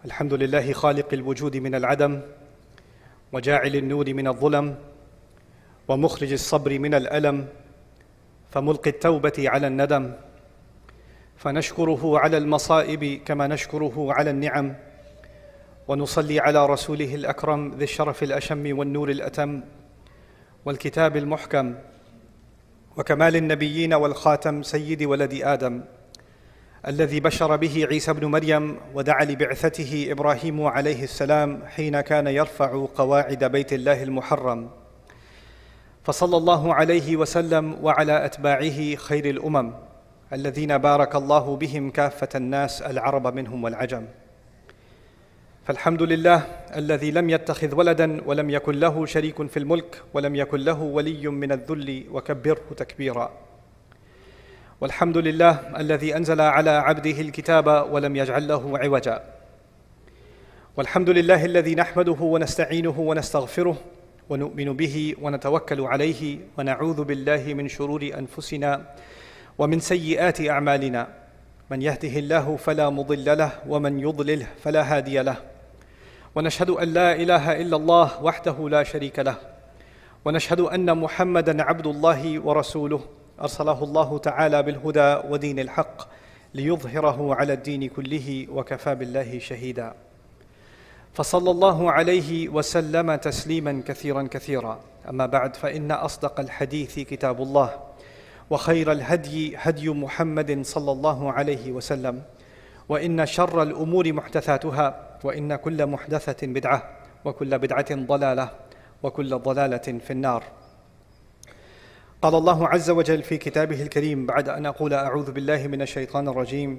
الحمد لله خالق الوجود من العدم وجاعل النور من الظلم ومخرج الصبر من الألم فملقي التوبة على الندم فنشكره على المصائب كما نشكره على النعم ونصلي على رسوله الأكرم ذي الشرف الأشم والنور الأتم والكتاب المحكم وكمال النبيين والخاتم سيد ولد آدم الذي بشر به عيسى بن مريم ودعا لبعثته إبراهيم عليه السلام حين كان يرفع قواعد بيت الله المحرم، فصلى الله عليه وسلم وعلى أتباعه خير الأمم الذين بارك الله بهم كافة الناس العرب منهم والعجم. فالحمد لله الذي لم يتخذ ولدا ولم يكن له شريك في الملك ولم يكن له ولي من الذل وكبره تكبيرا. والحمد لله الذي أنزل على عبده الكتاب ولم يجعل له عوجا. والحمد لله الذي نحمده ونستعينه ونستغفره ونؤمن به ونتوكل عليه ونعوذ بالله من شرور أنفسنا ومن سيئات أعمالنا، من يهده الله فلا مضل له ومن يضلله فلا هادي له. ونشهد أن لا إله إلا الله وحده لا شريك له، ونشهد أن محمدًا عبد الله ورسوله أرسله الله تعالى بالهدى ودين الحق ليظهره على الدين كله وكفى بالله شهيدا. فصلى الله عليه وسلم تسليما كثيرا كثيرا. أما بعد، فإن أصدق الحديث كتاب الله، وخير الهدي هدي محمد صلى الله عليه وسلم، وإن شر الأمور محدثاتها، وإن كل محدثة بدعة، وكل بدعة ضلالة، وكل ضلالة في النار. قال الله عز وجل في كتابه الكريم بعد أن أقول أعوذ بالله من الشيطان الرجيم: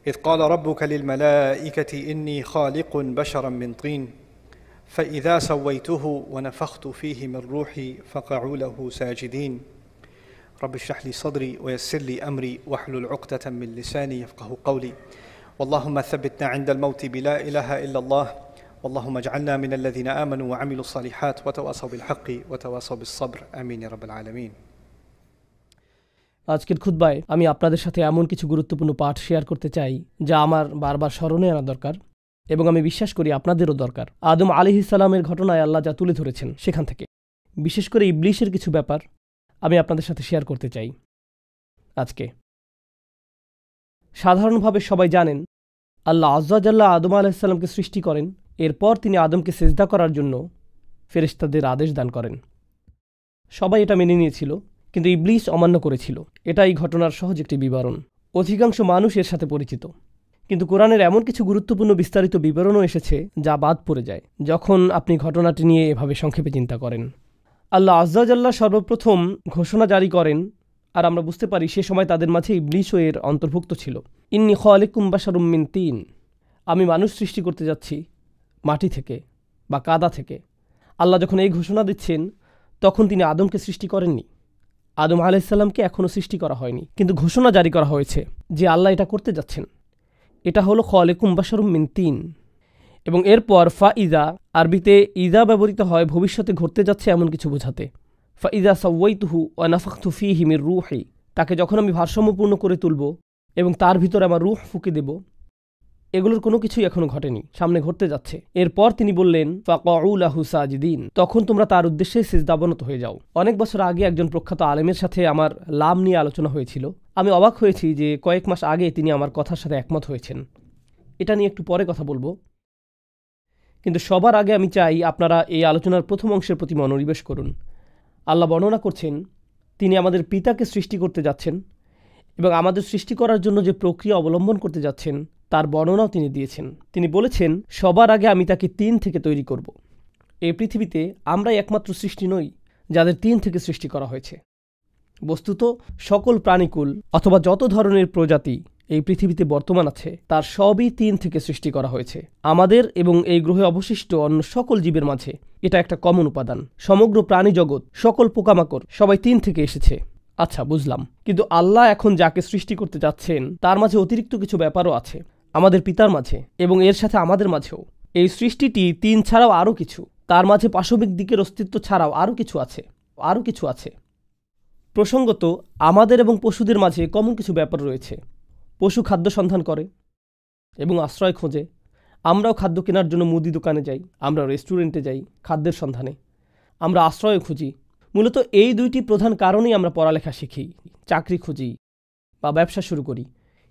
إذ قال ربك للملائكة إني خالق بشرا من طين فإذا سويته ونفخت فيه من روحي فقعوا له ساجدين. رب اشرح لي صدري ويسر لي أمري واحلل عقدة من لساني يفقه قولي. واللهم ثبتنا عند الموت بلا إله إلا الله، واللهم اجعلنا من الذين آمنوا وعملوا الصالحات وتواصوا بالحق وتواصوا بالصبر آمين يا رب العالمين। আজকের খুতবায় আমি আপনাদের সাথে এমন কিছু গুরুত্বপূর্ণ পাঠ শেয়ার করতে চাই যা আমার বারবার স্মরণে আনা দরকার এবং আমি বিশ্বাস করি আপনাদেরও দরকার। আদম আলাইহিস সালামের ঘটনায় আল্লাহ যা তুলে ধরেছেন সেখান থেকে বিশেষ করে ইবলিসের কিছু ব্যাপার আমি আপনাদের সাথে শেয়ার করতে চাই আজকে। সাধারণভাবে সবাই জানেন আল্লাহ আয্যা ওয়া জাল্লা আদম আলাইহিস সালামকে সৃষ্টি করেন, এরপর তিনি আদমকে সিজদা করার জন্য ফেরেশতাদের আদেশ দান করেন। সবাই এটা মেনে নিয়েছিল, কিন্তু ইবলিস অমান্য করেছিল। এটা এই ঘটনার সহজ একটি বিবরণ। অধিকাংশ মানুষ এর সাথে পরিচিত, কিন্তু কোরআনের এমন কিছু গুরুত্বপূর্ণ বিস্তারিত বিবরণও এসেছে যা বাদ পড়ে যায় যখন আপনি ঘটনাটি নিয়ে এভাবে সংক্ষেপে চিন্তা করেন। আল্লাহ আয্যা ওয়া জাল্লা সর্বপ্রথম ঘোষণা জারি করেন, আর আমরা বুঝতে পারি সে সময় তাদের মাঝে ইবলিসও এর অন্তর্ভুক্ত ছিল। ইন্নী খালিকুম বাশারুম মিন তিন, আমি মানুষ সৃষ্টি করতে যাচ্ছি মাটি থেকে বা কাদা থেকে। আল্লাহ যখন এই ঘোষণা দিচ্ছেন তখন তিনি আদমকে সৃষ্টি করেননি। আদম আলাইহিস সালামকে এখনও সৃষ্টি করা হয়নি, কিন্তু ঘোষণা জারি করা হয়েছে যে আল্লাহ এটা করতে যাচ্ছেন। এটা হলো খালিকুম বাশারুম মিন তিন। এবং এরপর ফাইজা, আরবিতে ইজা ব্যবহৃত হয় ভবিষ্যতে ঘটতে যাচ্ছে এমন কিছু বোঝাতে। ফাইজা সাওয়াইতুহু ওয়া নাফাখতু ফীহি মির রূহি, তাকে যখন আমি ভারসাম্যপূর্ণ করে তুলব এবং তার ভিতরে আমার রূহ ফুঁকে দেব। এগুলোর কোনো কিছুই এখনো ঘটেনি, সামনে ঘটতে যাচ্ছে। এরপর তিনি বললেন ফাকাউ লাহু সাজিদিন, তখন তোমরা তার উদ্দেশ্যে সিজদাবনত হয়ে যাও। অনেক বছর আগে একজন প্রখ্যাত আলেমের সাথে আমার লাম নিয়ে আলোচনা হয়েছিল। আমি অবাক হয়েছি যে কয়েক মাস আগে তিনি আমার কথার সাথে একমত হয়েছেন। এটা নিয়ে একটু পরে কথা বলবো, কিন্তু সবার আগে আমি চাই আপনারা এই আলোচনার প্রথম অংশের প্রতি মনোনিবেশ করুন। আল্লাহ বর্ণনা করছেন তিনি আমাদের পিতাকে সৃষ্টি করতে যাচ্ছেন এবং আমাদের সৃষ্টি করার জন্য যে প্রক্রিয়া অবলম্বন করতে যাচ্ছেন তার বর্ণনাও তিনি দিয়েছেন। তিনি বলেছেন সবার আগে আমি তাকে তিন থেকে তৈরি করব। এই পৃথিবীতে আমরাই একমাত্র সৃষ্টি নই যাদের তিন থেকে সৃষ্টি করা হয়েছে। বস্তুত সকল প্রাণীকুল অথবা যত ধরনের প্রজাতি এই পৃথিবীতে বর্তমান আছে তার সবই তিন থেকে সৃষ্টি করা হয়েছে। আমাদের এবং এই গ্রহে অবশিষ্ট অন্য সকল জীবের মাঝে এটা একটা কমন উপাদান। সমগ্র প্রাণী জগৎ, সকল পোকামাকড় সবাই তিন থেকে এসেছে। আচ্ছা, বুঝলাম, কিন্তু আল্লাহ এখন যাকে সৃষ্টি করতে যাচ্ছেন তার মাঝে অতিরিক্ত কিছু ব্যাপারও আছে আমাদের পিতার মাঝে এবং এর সাথে আমাদের মাঝেও। এই সৃষ্টিটি তিন ছাড়াও আরও কিছু, তার মাঝে পাশবিক দিকের অস্তিত্ব ছাড়াও আরও কিছু আছে। প্রসঙ্গত আমাদের এবং পশুদের মাঝে কমন কিছু ব্যাপার রয়েছে। পশু খাদ্য সন্ধান করে এবং আশ্রয় খোঁজে, আমরাও খাদ্য কেনার জন্য মুদি দোকানে যাই, আমরা রেস্টুরেন্টে যাই খাদ্যের সন্ধানে, আমরা আশ্রয় খুঁজি। মূলত এই দুইটি প্রধান কারণেই আমরা পড়ালেখা শিখি, চাকরি খুঁজি বা ব্যবসা শুরু করি।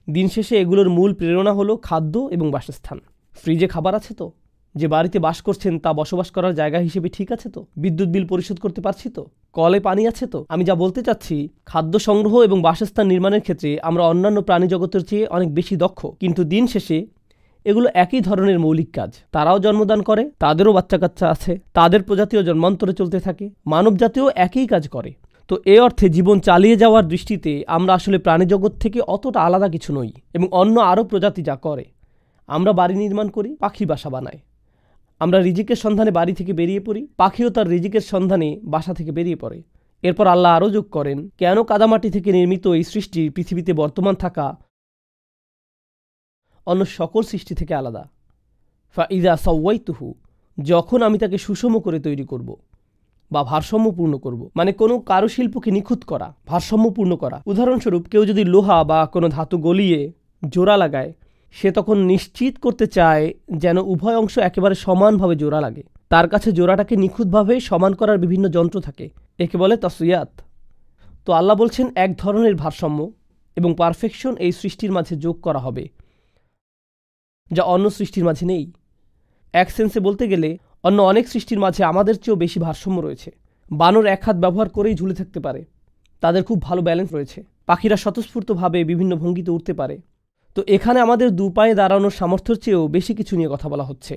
দিন শেষে এগুলোর মূল প্রেরণা হলো খাদ্য এবং বাসস্থান। ফ্রিজে খাবার আছে তো? যে বাড়িতে বাস করছেন তা বসবাস করার জায়গা হিসেবে ঠিক আছে তো? বিদ্যুৎ বিল পরিশোধ করতে পারছি তো? কলে পানি আছে তো? আমি যা বলতে চাচ্ছি, খাদ্য সংগ্রহ এবং বাসস্থান নির্মাণের ক্ষেত্রে আমরা অন্যান্য প্রাণী জগতের চেয়ে অনেক বেশি দক্ষ। কিন্তু দিন শেষে এগুলো একই ধরনের মৌলিক কাজ। তারাও জন্মদান করে, তাদেরও বাচ্চা কাচ্চা আছে, তাদের প্রজাতিও জন্মান্তরে চলতে থাকে, মানব জাতিও একই কাজ করে। তো এ অর্থে জীবন চালিয়ে যাওয়ার দৃষ্টিতে আমরা আসলে প্রাণী জগৎ থেকে অতটা আলাদা কিছু নই। এবং অন্য আরও প্রজাতি যা করে, আমরা বাড়ি নির্মাণ করি, পাখি বাসা বানায়। আমরা রিজিকের সন্ধানে বাড়ি থেকে বেরিয়ে পড়ি, পাখিও তার রিজিকের সন্ধানে বাসা থেকে বেরিয়ে পড়ে। এরপর আল্লাহ আরও যোগ করেন, কেন কাদামাটি থেকে নির্মিত এই সৃষ্টি পৃথিবীতে বর্তমান থাকা অন্য সকল সৃষ্টি থেকে আলাদা। ফাইদা সাওয়াইতুহু, যখন আমি তাকে সুষম করে তৈরি করব বা ভারসাম্যপূর্ণ করব, মানে কোনো কারুশিল্পকে নিখুঁত করা, ভারসাম্যপূর্ণ করা। উদাহরণস্বরূপ কেউ যদি লোহা বা কোনো ধাতু গলিয়ে জোড়া লাগায়, সে তখন নিশ্চিত করতে চায় যেন উভয় অংশ একেবারে সমানভাবে জোড়া লাগে। তার কাছে জোড়াটাকে নিখুঁতভাবে সমান করার বিভিন্ন যন্ত্র থাকে, একে বলে তাসইয়াত। তো আল্লাহ বলছেন এক ধরনের ভারসাম্য এবং পারফেকশন এই সৃষ্টির মাঝে যোগ করা হবে, যা অন্য সৃষ্টির মাঝে নেই। এক সেন্সে বলতে গেলে অন্য অনেক সৃষ্টির মাঝে আমাদের চেয়েও বেশি ভারসাম্য রয়েছে। বানর এক হাত ব্যবহার করেই ঝুলে থাকতে পারে, তাদের খুব ভালো ব্যালেন্স রয়েছে। পাখিরা স্বতঃস্ফূর্তভাবে বিভিন্ন ভঙ্গিতে উঠতে পারে। তো এখানে আমাদের দু পায়ে দাঁড়ানোর সামর্থ্যের চেয়েও বেশি কিছু নিয়ে কথা বলা হচ্ছে।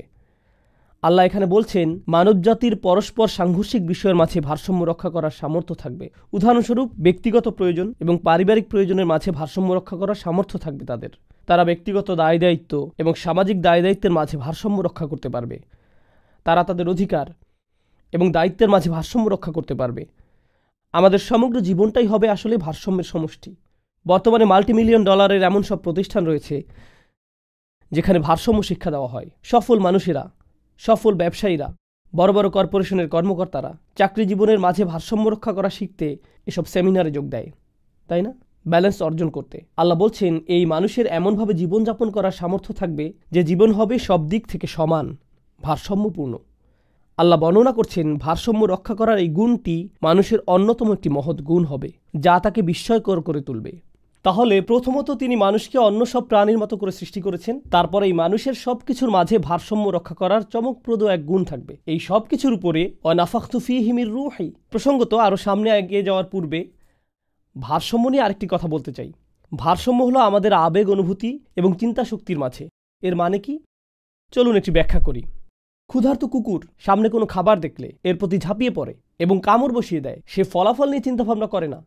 আল্লাহ এখানে বলছেন মানবজাতির পরস্পর সাংঘর্ষিক বিষয়ের মাঝে ভারসাম্য রক্ষা করার সামর্থ্য থাকবে। উদাহরণস্বরূপ ব্যক্তিগত প্রয়োজন এবং পারিবারিক প্রয়োজনের মাঝে ভারসাম্য রক্ষা করার সামর্থ্য থাকবে তাদের। তারা ব্যক্তিগত দায় দায়িত্ব এবং সামাজিক দায় দায়িত্বের মাঝে ভারসাম্য রক্ষা করতে পারবে। তারা তাদের অধিকার এবং দায়িত্বের মাঝে ভারসাম্য রক্ষা করতে পারবে। আমাদের সমগ্র জীবনটাই হবে আসলে ভারসাম্যের সমষ্টি। বর্তমানে $মাল্টিমিলিয়ন এমন সব প্রতিষ্ঠান রয়েছে যেখানে ভারসাম্য শিক্ষা দেওয়া হয়। সফল মানুষেরা, সফল ব্যবসায়ীরা, বড় বড় কর্পোরেশনের কর্মকর্তারা চাকরি জীবনের মাঝে ভারসাম্য রক্ষা করা শিখতে এসব সেমিনারে যোগ দেয়, তাই না? ব্যালেন্স অর্জন করতে। আল্লাহ বলছেন এই মানুষের এমনভাবে জীবনযাপন করার সামর্থ্য থাকবে যে জীবন হবে সব দিক থেকে সমান, ভারসাম্যপূর্ণ। আল্লাহ বর্ণনা করছেন ভারসাম্য রক্ষা করার এই গুণটি মানুষের অন্যতম একটি মহৎ গুণ হবে, যা তাকে বিস্ময়কর করে তুলবে। তাহলে প্রথমত তিনি মানুষকে অন্য সব প্রাণীর মতো করে সৃষ্টি করেছেন। তারপরে এই মানুষের সবকিছুর মাঝে ভারসাম্য রক্ষা করার চমকপ্রদ এক গুণ থাকবে। এই সব কিছুর উপরে ওয়ানাফাখতু ফীহি মির রূহি। প্রসঙ্গত আরও সামনে এগিয়ে যাওয়ার পূর্বে ভারসাম্য নিয়ে আরেকটি কথা বলতে চাই। ভারসাম্য হলো আমাদের আবেগ, অনুভূতি এবং চিন্তা শক্তির মাঝে। এর মানে কি? চলুন একটি ব্যাখ্যা করি। ক্ষুধার্ত কুকুর সামনে কোনো খাবার দেখলে এর প্রতি ঝাঁপিয়ে পড়ে এবং কামড় বসিয়ে দেয়। সে ফলাফল নিয়ে চিন্তাভাবনা করে না।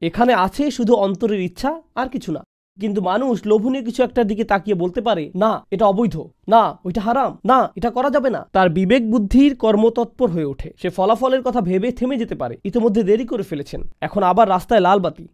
এখানে আছে শুধু অন্তরের ইচ্ছা, আর কিছু না। কিন্তু মানুষ লোভনীয় কিছু একটার দিকে তাকিয়ে বলতে পারে, না এটা অবৈধ, না ওইটা হারাম, না এটা করা যাবে না। তার বিবেক বুদ্ধির কর্মতৎপর হয়ে ওঠে। সে ফলাফলের কথা ভেবে থেমে যেতে পারে, ইতিমধ্যে দেরি করে ফেলেছেন, এখন আবার রাস্তায় লাল বাতি।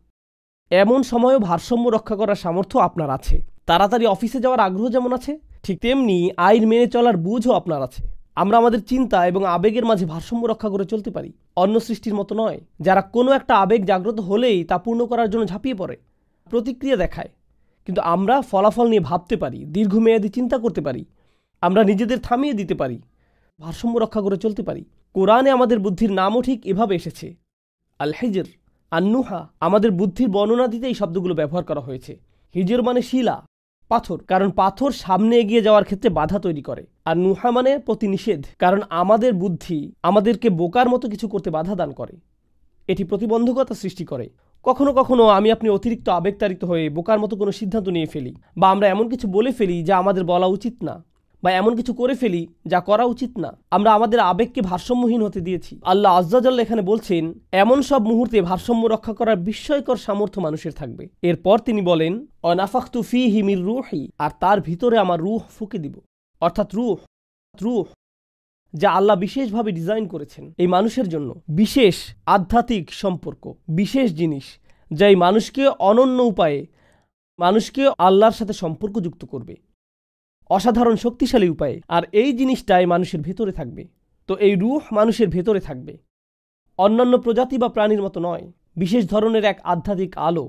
এমন সময়ও ভারসাম্য রক্ষা করার সামর্থ্য আপনার আছে। তাড়াতাড়ি অফিসে যাওয়ার আগ্রহ যেমন আছে, ঠিক তেমনি আইন মেনে চলার বুঝও আপনার আছে। আমরা আমাদের চিন্তা এবং আবেগের মাঝে ভারসাম্য রক্ষা করে চলতে পারি, অন্য সৃষ্টির মতো নয় যারা কোনো একটা আবেগ জাগ্রত হলেই তা পূর্ণ করার জন্য ঝাঁপিয়ে পড়ে, প্রতিক্রিয়া দেখায়। কিন্তু আমরা ফলাফল নিয়ে ভাবতে পারি, দীর্ঘমেয়াদী চিন্তা করতে পারি, আমরা নিজেদের থামিয়ে দিতে পারি, ভারসাম্য রক্ষা করে চলতে পারি। কোরআনে আমাদের বুদ্ধির নামও ঠিক এভাবে এসেছে, আল হিজর, আন্নুহা। আমাদের বুদ্ধির বর্ণনা দিতে এই শব্দগুলো ব্যবহার করা হয়েছে। হিজর মানে শিলা, পাথর, কারণ পাথর সামনে এগিয়ে যাওয়ার ক্ষেত্রে বাধা তৈরি করে। আর নুহা মানে প্রতিনিষেধ, কারণ আমাদের বুদ্ধি আমাদেরকে বোকার মতো কিছু করতে বাধা দান করে, এটি প্রতিবন্ধকতা সৃষ্টি করে। কখনো কখনো আমি আপনি অতিরিক্ত আবেগতাড়িত হয়ে বোকার মতো কোনো সিদ্ধান্ত নিয়ে ফেলি, বা আমরা এমন কিছু বলে ফেলি যা আমাদের বলা উচিত না, বা এমন কিছু করে ফেলি যা করা উচিত না। আমরা আমাদের আবেগকে ভারসাম্যহীন হতে দিয়েছি। আল্লাহ আজ্জা জাল্লা এখানে বলছেন এমন সব মুহূর্তে ভারসাম্য রক্ষা করার বিস্ময়কর সামর্থ্য মানুষের থাকবে। এরপর তিনি বলেন ওয়ানাফাখতু ফীহি মির রূহি, আর তার ভিতরে আমার রূহ ফুঁকে দিব। অর্থাৎ রূহ যা আল্লাহ বিশেষভাবে ডিজাইন করেছেন এই মানুষের জন্য, বিশেষ আধ্যাত্মিক সম্পর্ক, বিশেষ জিনিস যা এই মানুষকে অনন্য উপায়ে মানুষকে আল্লাহর সাথে সম্পর্কযুক্ত করবে, অসাধারণ শক্তিশালী উপায়ে। আর এই জিনিসটাই মানুষের ভেতরে থাকবে। তো এই রূহ মানুষের ভেতরে থাকবে, অন্যান্য প্রজাতি বা প্রাণীর মতো নয়। বিশেষ ধরনের এক আধ্যাত্মিক আলো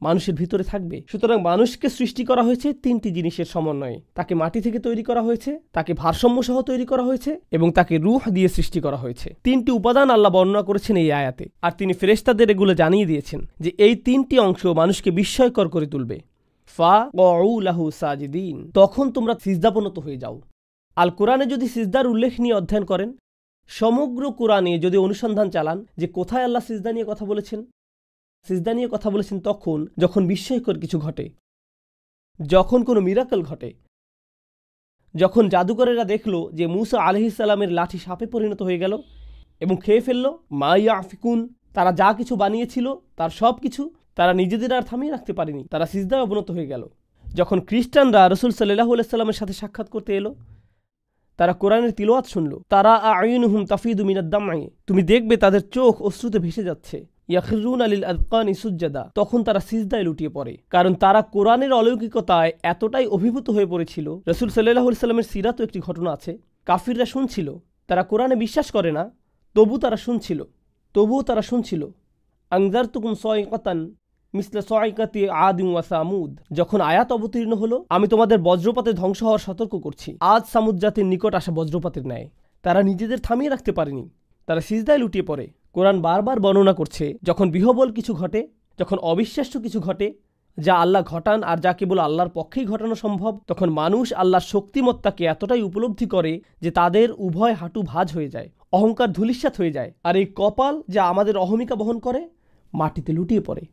মানুষের ভিতরে থাকবে। সুতরাং মানুষকে সৃষ্টি করা হয়েছে তিনটি জিনিসের সমন্বয়ে। তাকে মাটি থেকে তৈরি করা হয়েছে, তাকে ভারসাম্য সহ তৈরি করা হয়েছে এবং তাকে রূহ দিয়ে সৃষ্টি করা হয়েছে। তিনটি উপাদান আল্লাহ বর্ণনা করেছেন এই আয়াতে, আর তিনি ফেরেশতাদের এগুলো জানিয়ে দিয়েছেন যে এই তিনটি অংশ মানুষকে বিস্ময়কর করে তুলবে। ফাকউ লাহু সাজিদিন, তখন তোমরা সিজদাবনত হয়ে যাও। আল কোরআনে যদি সিজদার উল্লেখ নিয়ে অধ্যয়ন করেন, সমগ্র কোরআনে যদি অনুসন্ধান চালান যে কোথায় আল্লাহ সিজদা নিয়ে কথা বলেছেন, সিজদা নিয়ে কথা বলেছেন তখন যখন বিস্ময়কর কিছু ঘটে, যখন কোনো মিরাকল ঘটে, যখন জাদুকরেরা দেখল যে মূসা আলাইহিস সালামের লাঠি সাপে পরিণত হয়ে গেল এবং খেয়ে ফেলল। মা ইয়াফিকুন, তারা যা কিছু বানিয়েছিল তার সব কিছু তারা নিজেদের আর থামিয়ে রাখতে পারেনি, তারা সিজদায় অবনত হয়ে গেল। যখন খ্রিস্টানরা রাসূল সাল্লাল্লাহু আলাইহি সাল্লামের সাথে সাক্ষাৎ করতে এলো, তারা কোরআনের তিলাওয়াত শুনল। তারা আয়ুনুহুম তাফিদু মিনাদ দামঈ, তুমি দেখবে তাদের চোখ অশ্রুতে ভেসে যাচ্ছে। ইয়াখিরুনা লিল আযকানি সুজদা, তখন তারা সিজদায় লুটিয়ে পড়ে, কারণ তারা কোরআনের অলৌকিকতায় এতটাই অভিভূত হয়ে পড়েছিল। রাসূল সাল্লাল্লাহু আলাইহি সাল্লামের সিরাতও একটি ঘটনা আছে। কাফিররা শুনছিল, তারা কোরআনে বিশ্বাস করে না, তবুও তারা শুনছিল। আনজারতুকুম সাইকাতান মিসলা সাইকাতি আদিম ওয়া সামুদ, যখন আয়াত অবতীর্ণ হলো, আমি তোমাদের বজ্রপাতে ধ্বংস হওয়ার সতর্ক করছি, আদ সামুদ জাতির নিকট আসা বজ্রপাতের ন্যায়। তারা নিজেদের থামিয়ে রাখতে পারেনি, তারা সিজদায় লুটিয়ে পড়ে। কোরআন বারবার বর্ণনা করছে যখন বিহবল কিছু ঘটে, যখন অবিশ্বাস্য কিছু ঘটে যা আল্লাহ ঘটান আর যা কেবল আল্লাহর পক্ষেই ঘটানো সম্ভব, তখন মানুষ আল্লাহর শক্তিমত্তাকে এতটাই উপলব্ধি করে যে তাদের উভয় হাঁটু ভাঁজ হয়ে যায়, অহংকার ধূলিসাৎ হয়ে যায়, আর এই কপাল যা আমাদের অহমিকা বহন করে মাটিতে লুটিয়ে পড়ে।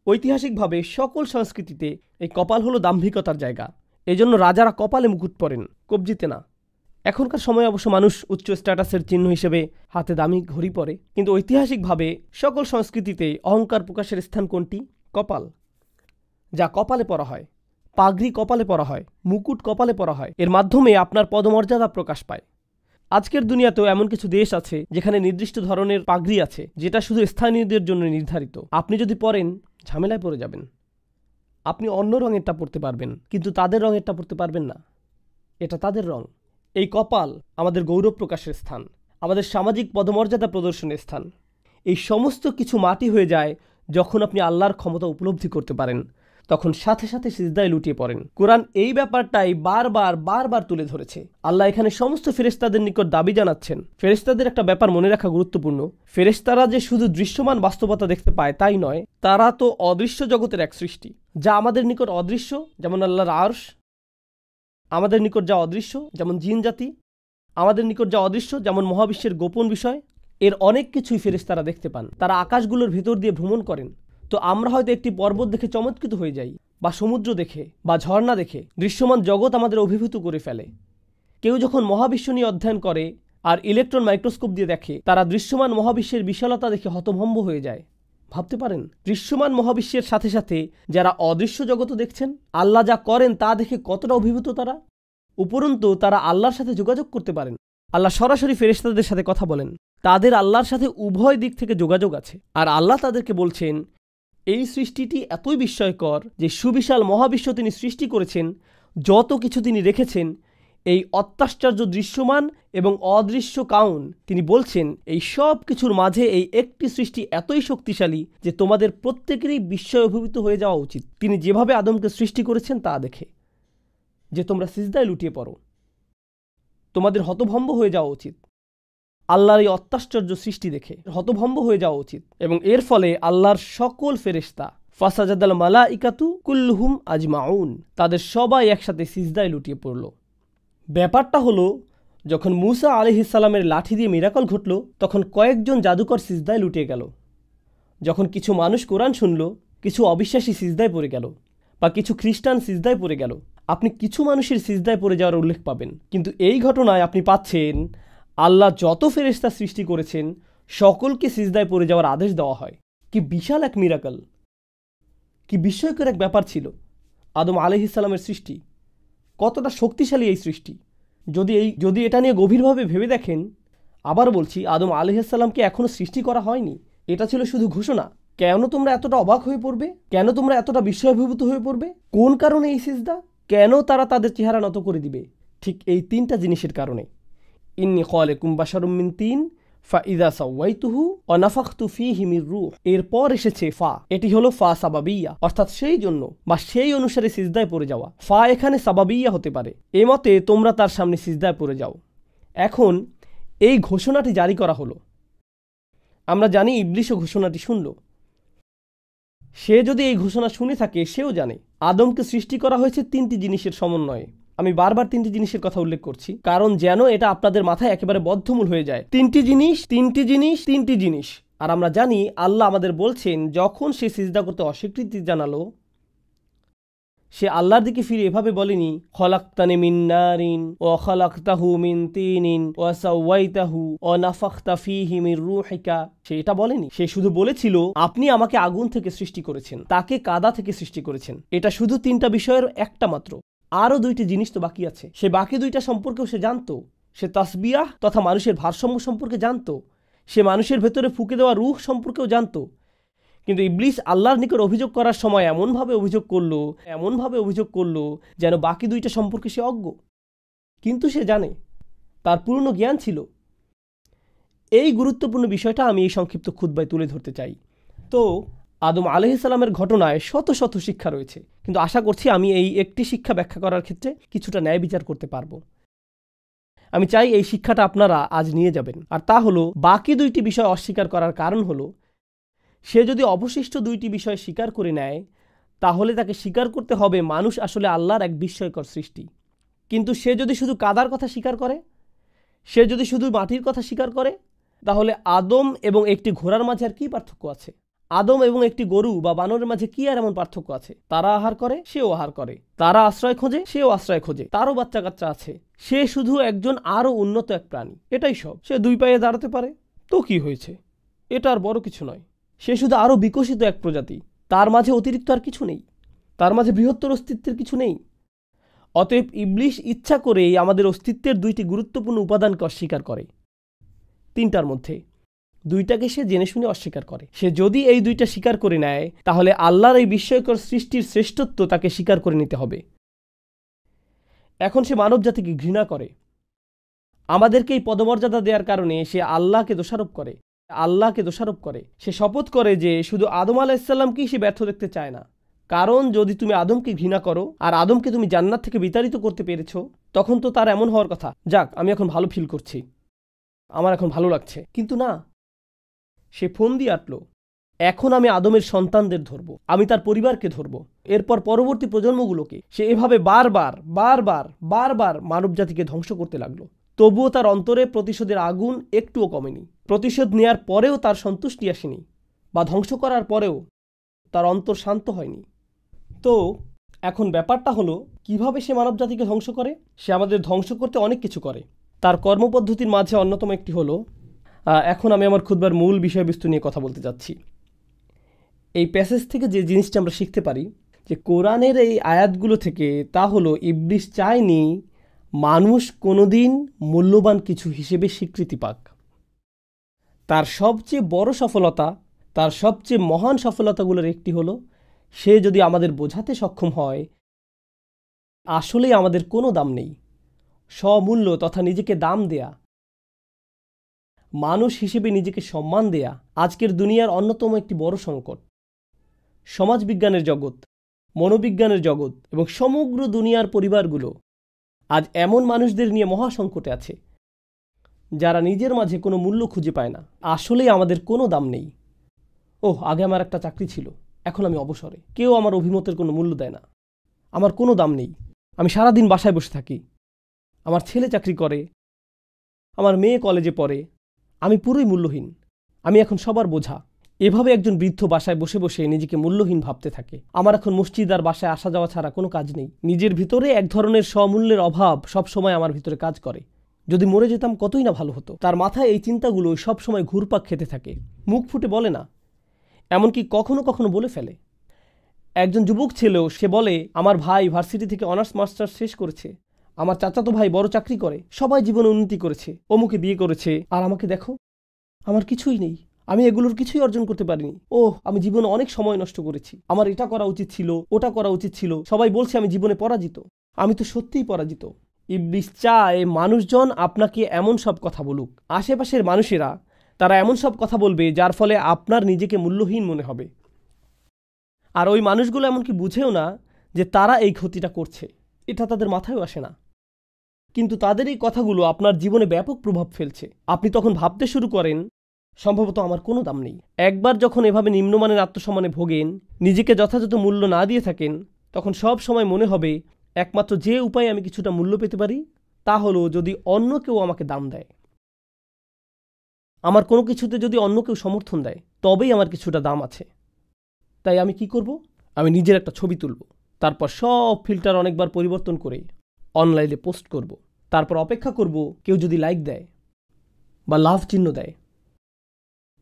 ঐতিহাসিকভাবে সকল সংস্কৃতিতে এই কপাল হলো দাম্ভিকতার জায়গা। এজন্য রাজারা কপালে মুকুট পরেন, কবজিতে না। এখনকার সময় অবশ্য মানুষ উচ্চ স্ট্যাটাসের চিহ্ন হিসেবে হাতে দামি ঘড়ি পরে, কিন্তু ঐতিহাসিকভাবে সকল সংস্কৃতিতে অহংকার প্রকাশের স্থান কোনটি? কপাল। যা কপালে পরা হয়, পাগড়ি কপালে পরা হয়, মুকুট কপালে পরা হয়, এর মাধ্যমে আপনার পদমর্যাদা প্রকাশ পায়। আজকের দুনিয়াতেও এমন কিছু দেশ আছে যেখানে নির্দিষ্ট ধরনের পাগড়ি আছে যেটা শুধু স্থানীয়দের জন্য নির্ধারিত। আপনি যদি পরেন ঝামেলায় পড়ে যাবেন। আপনি অন্য রঙেরটা পরতে পারবেন, কিন্তু তাদের রঙেরটা পরতে পারবেন না, এটা তাদের রং। এই কপাল আমাদের গৌরব প্রকাশের স্থান, আমাদের সামাজিক পদমর্যাদা প্রদর্শনের স্থান। এই সমস্ত কিছু মাটি হয়ে যায় যখন আপনি আল্লাহর ক্ষমতা উপলব্ধি করতে পারেন, তখন সাথে সাথে সিজদায় লুটিয়ে পড়েন। কোরআন এই ব্যাপারটাই বারবার তুলে ধরেছে। আল্লাহ এখানে সমস্ত ফেরেশতাদের নিকট দাবি জানাচ্ছেন। ফেরেশতাদের একটা ব্যাপার মনে রাখা গুরুত্বপূর্ণ, ফেরেশতারা যে শুধু দৃশ্যমান বাস্তবতা দেখতে পায় তাই নয়, তারা তো অদৃশ্য জগতের এক সৃষ্টি, যা আমাদের নিকট অদৃশ্য, যেমন আল্লাহর আরশ। আমাদের নিকট যা অদৃশ্য যেমন জিন জাতি, আমাদের নিকট যা অদৃশ্য যেমন মহাবিশ্বের গোপন বিষয়, এর অনেক কিছুই ফেরেশতারা দেখতে পান। তারা আকাশগুলোর ভিতর দিয়ে ভ্রমণ করেন। তো আমরা হয়তো একটি পর্বত দেখে চমৎকৃত হয়ে যাই, বা সমুদ্র দেখে, বা ঝর্ণা দেখে দৃশ্যমান জগৎ আমাদের অভিভূত করে ফেলে। কেউ যখন মহাবিশ্ব নিয়ে অধ্যয়ন করে আর ইলেকট্রন মাইক্রোস্কোপ দিয়ে দেখে, তারা দৃশ্যমান মহাবিশ্বের বিশালতা দেখে হতভম্ব হয়ে যায়। ভাবতে পারেন, দৃশ্যমান মহাবিশ্বের সাথে সাথে যারা অদৃশ্য জগৎও দেখছেন, আল্লাহ যা করেন তা দেখে কতটা অভিভূত তারা। উপরন্তু তারা আল্লাহর সাথে যোগাযোগ করতে পারেন। আল্লাহ সরাসরি ফেরেশতাদের সাথে কথা বলেন, তাদের আল্লাহর সাথে উভয় দিক থেকে যোগাযোগ আছে। আর আল্লাহ তাদেরকে বলছেন, এই সৃষ্টিটি এতই বিস্ময়কর যে সুবিশাল মহাবিশ্ব তিনি সৃষ্টি করেছেন, যত কিছু তিনি রেখেছেন, এই অত্যাশ্চর্য দৃশ্যমান এবং অদৃশ্য কাউন, তিনি বলছেন এই সব কিছুর মাঝে এই একটি সৃষ্টি এতই শক্তিশালী যে তোমাদের প্রত্যেকেরই বিস্ময় অভিভূত হয়ে যাওয়া উচিত তিনি যেভাবে আদমকে সৃষ্টি করেছেন তা দেখে, যে তোমরা সিজদায় লুটিয়ে পড়ো। তোমাদের হতভম্ব হয়ে যাওয়া উচিত আল্লাহর এই অত্যাশ্চর্য সৃষ্টি দেখে, হতভম্ব হয়ে যাওয়া উচিত। এবং এর ফলে আল্লাহর সকল ফেরেশতা ফাসাজাদাল মালাইকাতু কুল্লুহুম আজমাউন, তাদের সবাই একসাথে সিজদায় লুটিয়ে পড়ল। ব্যাপারটা হলো, যখন মূসা আলাইহিস সালামের লাঠি দিয়ে মিরাকল ঘটল, তখন কয়েকজন জাদুকর সিজদায় লুটিয়ে গেল। যখন কিছু মানুষ কোরআন শুনল, কিছু অবিশ্বাসী সিজদায় পড়ে গেল, বা কিছু খ্রিস্টান সিজদায় পড়ে গেল। আপনি কিছু মানুষের সিজদায় পড়ে যাওয়ার উল্লেখ পাবেন, কিন্তু এই ঘটনায় আপনি পাচ্ছেন আল্লাহ যত ফেরেশতা সৃষ্টি করেছেন সকলকে সিজদায় পড়ে যাওয়ার আদেশ দেওয়া হয়। কি বিশাল এক মিরাকল, কি বিস্ময়কর এক ব্যাপার ছিল আদম আলাইহিস সালামের সৃষ্টি। কতটা শক্তিশালী এই সৃষ্টি। যদি এটা নিয়ে গভীরভাবে ভেবে দেখেন, আবার বলছি, আদম আলাইহিস সালামকে এখনো সৃষ্টি করা হয়নি, এটা ছিল শুধু ঘোষণা। কেন তোমরা এতটা অবাক হয়ে পড়বে? কেন তোমরা এতটা বিস্ময়াভিভূত হয়ে পড়বে? কোন কারণে এই সিজদা? কেন তারা তাদের চেহারা নত করে দিবে? ঠিক এই তিনটা জিনিসের কারণে। ইন্নী খালিকুম বাশারুম মিন তিন ফাইদা সাওয়াইতুহু ওয়া নাফাখতু ফীহি মির রূহ, এরপর এসেছে ফা, এটি হলো ফা সাবাবিয়া, অর্থাৎ সেই জন্য বা সেই অনুসারে সিজদায় পড়ে যাওয়া। ফা এখানে সাবাবিয়া হতে পারে। এ মতে তোমরা তার সামনে সিজদায় পড়ে যাও। এখন এই ঘোষণাটি জারি করা হলো। আমরা জানি ইবলিশও ঘোষণাটি শুনল। সে যদি এই ঘোষণা শুনে থাকে, সেও জানে আদমকে সৃষ্টি করা হয়েছে তিনটি জিনিসের সমন্বয়ে। আমি বারবার তিনটি জিনিসের কথা উল্লেখ করছি, কারণ যেন এটা আপনাদের মাথায় একেবারে বদ্ধমূল হয়ে যায়। তিনটি জিনিস, তিনটি জিনিস, তিনটি জিনিস। আর আমরা জানি আল্লাহ আমাদের বলছেন, যখন সে সিজদা করতে অস্বীকৃতি জানালো, সে আল্লাহর দিকে ফিরে এভাবে বলেনি, খলাকতানি মিন নারিন ওয়া খলাকতাহু মিন তিনিন ওয়া সাওয়াইতাহু ওয়া নাফাখতা ফীহি মির রূহিকা। সে এটা বলেনি। সে শুধু বলেছিল, আপনি আমাকে আগুন থেকে সৃষ্টি করেছেন, তাকে কাদা থেকে সৃষ্টি করেছেন। এটা শুধু তিনটা বিষয়ের একটা মাত্র। আরও দুইটি জিনিস তো বাকি আছে। সে বাকি দুইটা সম্পর্কেও সে জানতো। সে তাসবিয়াহ তথা মানুষের ভারসাম্য সম্পর্কে জানতো। সে মানুষের ভেতরে ফুঁকে দেওয়া রূহ সম্পর্কেও জানতো। কিন্তু ইবলিস আল্লাহর নিকট অভিযোগ করার সময় এমনভাবে অভিযোগ করলো যেন বাকি দুইটা সম্পর্কে সে অজ্ঞ। কিন্তু সে জানে, তার পূর্ণ জ্ঞান ছিল। এই গুরুত্বপূর্ণ বিষয়টা আমি এই সংক্ষিপ্ত খুতবায় তুলে ধরতে চাই। তো আদম আলাইহিস সালামের ঘটনায় শত শত শিক্ষা রয়েছে, কিন্তু আশা করছি আমি এই একটি শিক্ষা ব্যাখ্যা করার ক্ষেত্রে কিছুটা ন্যায় বিচার করতে পারবো। আমি চাই এই শিক্ষাটা আপনারা আজ নিয়ে যাবেন। আর তা হলো, বাকি দুইটি বিষয় অস্বীকার করার কারণ হলো, সে যদি অবশিষ্ট দুইটি বিষয় স্বীকার করে নেয়, তাহলে তাকে স্বীকার করতে হবে মানুষ আসলে আল্লাহর এক বিস্ময়কর সৃষ্টি। কিন্তু সে যদি শুধু কাদার কথা স্বীকার করে, সে যদি শুধু মাটির কথা স্বীকার করে, তাহলে আদম এবং একটি ঘোড়ার মাঝে আর কি পার্থক্য আছে? আদম এবং একটি গরু বা বানরের মাঝে কি আর এমন পার্থক্য আছে? তারা আহার করে, সেও আহার করে। তারা আশ্রয় খোঁজে, সেও আশ্রয় খোঁজে। তারও বাচ্চা কাচ্চা আছে। সে শুধু একজন আরও উন্নত এক প্রাণী, এটাই সব। সে দুই পায়ে দাঁড়াতে পারে, তো কি হয়েছে? এটা আর বড় কিছু নয়। সে শুধু আরও বিকশিত এক প্রজাতি। তার মাঝে অতিরিক্ত আর কিছু নেই। তার মাঝে বৃহত্তর অস্তিত্বের কিছু নেই। অতএব ইবলিশ ইচ্ছা করেই আমাদের অস্তিত্বের দুইটি গুরুত্বপূর্ণ উপাদানকে অস্বীকার করে। তিনটার মধ্যে দুইটাকে সে জেনে শুনে অস্বীকার করে। সে যদি এই দুইটা স্বীকার করে নেয়, তাহলে আল্লাহর এই বিস্ময়কর সৃষ্টির শ্রেষ্ঠত্ব তাকে স্বীকার করে নিতে হবে। এখন সে মানব জাতিকে ঘৃণা করে। আমাদেরকে এই পদমর্যাদা দেওয়ার কারণে সে আল্লাহকে দোষারোপ করে। সে শপথ করে যে শুধু আদম আলাইহিস সালামকেই সে ব্যর্থ দেখতে চায় না। কারণ যদি তুমি আদমকে ঘৃণা করো আর আদমকে তুমি জান্নাত থেকে বিতাড়িত করতে পেরেছ, তখন তো তার এমন হওয়ার কথা, যাক আমি এখন ভালো ফিল করছি, আমার এখন ভালো লাগছে। কিন্তু না, সে ফোন দিয়ে আটল, এখন আমি আদমের সন্তানদের ধরব, আমি তার পরিবারকে ধরব, এরপর পরবর্তী প্রজন্মগুলোকে। সে এভাবে বারবার মানব জাতিকে ধ্বংস করতে লাগলো। তবুও তার অন্তরে প্রতিশোধের আগুন একটুও কমেনি। প্রতিশোধ নেয়ার পরেও তার সন্তুষ্টি আসেনি, বা ধ্বংস করার পরেও তার অন্তর শান্ত হয়নি। তো এখন ব্যাপারটা হলো, কিভাবে সে মানব জাতিকে ধ্বংস করে? সে আমাদের ধ্বংস করতে অনেক কিছু করে। তার কর্মপদ্ধতির মাঝে অন্যতম একটি হলো, এখন আমি আমার খুতবার মূল বিষয়বস্তু নিয়ে কথা বলতে যাচ্ছি। এই প্যাসেজ থেকে যে জিনিসটা আমরা শিখতে পারি, যে কোরআনের এই আয়াতগুলো থেকে, তা হলো ইবলিশ চায়নি মানুষ কোনোদিন মূল্যবান কিছু হিসেবে স্বীকৃতি পাক। তার সবচেয়ে বড় সফলতা, তার সবচেয়ে মহান সফলতাগুলোর একটি হলো, সে যদি আমাদের বোঝাতে সক্ষম হয় আসলেই আমাদের কোনো দাম নেই। স্বমূল্য তথা নিজেকে দাম দেয়া, মানুষ হিসেবে নিজেকে সম্মান দেয়া আজকের দুনিয়ার অন্যতম একটি বড় সংকট। সমাজবিজ্ঞানের জগৎ, মনোবিজ্ঞানের জগৎ এবং সমগ্র দুনিয়ার পরিবারগুলো আজ এমন মানুষদের নিয়ে মহাসংকটে আছে, যারা নিজের মাঝে কোনো মূল্য খুঁজে পায় না। আসলেই আমাদের কোনো দাম নেই। আগে আমার একটা চাকরি ছিল, এখন আমি অবসরে, কেউ আমার অভিমতের কোনো মূল্য দেয় না, আমার কোনো দাম নেই। আমি সারাদিন বাসায় বসে থাকি, আমার ছেলে চাকরি করে, আমার মেয়ে কলেজে পড়ে, আমি পুরোই মূল্যহীন, আমি এখন সবার বোঝা। এভাবে একজন বৃদ্ধ বাসায় বসে বসে নিজেকে মূল্যহীন ভাবতে থাকে। আমার এখন মসজিদ আর বাসায় আসা যাওয়া ছাড়া কোনো কাজ নেই। নিজের ভিতরে এক ধরনের স্বমূল্যের অভাব সবসময় আমার ভিতরে কাজ করে। যদি মরে যেতাম কতই না ভালো হতো। তার মাথায় এই চিন্তাগুলো সবসময় ঘুরপাক খেতে থাকে, মুখ ফুটে বলে না, এমনকি কখনো কখনো বলে ফেলে। একজন যুবক ছেলেও সে বলে, আমার ভাই ভার্সিটি থেকে অনার্স মাস্টার্স শেষ করেছে, আমার চাচাতো ভাই বড় চাকরি করে, সবাই জীবনে উন্নতি করেছে, অমুকে বিয়ে করেছে, আর আমাকে দেখো, আমার কিছুই নেই, আমি এগুলোর কিছুই অর্জন করতে পারিনি। আমি জীবনে অনেক সময় নষ্ট করেছি, আমার এটা করা উচিত ছিল, ওটা করা উচিত ছিল, সবাই বলছে আমি জীবনে পরাজিত, আমি তো সত্যিই পরাজিত। ইবলিশ চায় মানুষজন আপনাকে এমন সব কথা বলুক, আশেপাশের মানুষেরা তারা এমন সব কথা বলবে যার ফলে আপনার নিজেকে মূল্যহীন মনে হবে। আর ওই মানুষগুলো এমনকি বুঝেও না যে তারা এই ক্ষতিটা করছে, এটা তাদের মাথায়ও আসে না। কিন্তু তাদের এই কথাগুলো আপনার জীবনে ব্যাপক প্রভাব ফেলছে। আপনি তখন ভাবতে শুরু করেন, সম্ভবত আমার কোনো দাম নেই। একবার যখন এভাবে নিম্নমানের আত্মসম্মানে ভোগেন, নিজেকে যথাযথ মূল্য না দিয়ে থাকেন, তখন সব সময় মনে হবে একমাত্র যে উপায়ে আমি কিছুটা মূল্য পেতে পারি তা হলো যদি অন্য কেউ আমাকে দাম দেয়। আমার কোনো কিছুতে যদি অন্য কেউ সমর্থন দেয় তবেই আমার কিছুটা দাম আছে। তাই আমি কি করব? আমি নিজের একটা ছবি তুলব, তারপর সব ফিল্টার অনেকবার পরিবর্তন করে অনলাইনে পোস্ট করব, তারপর অপেক্ষা করব কেউ যদি লাইক দেয় বা লাভ চিহ্ন দেয়,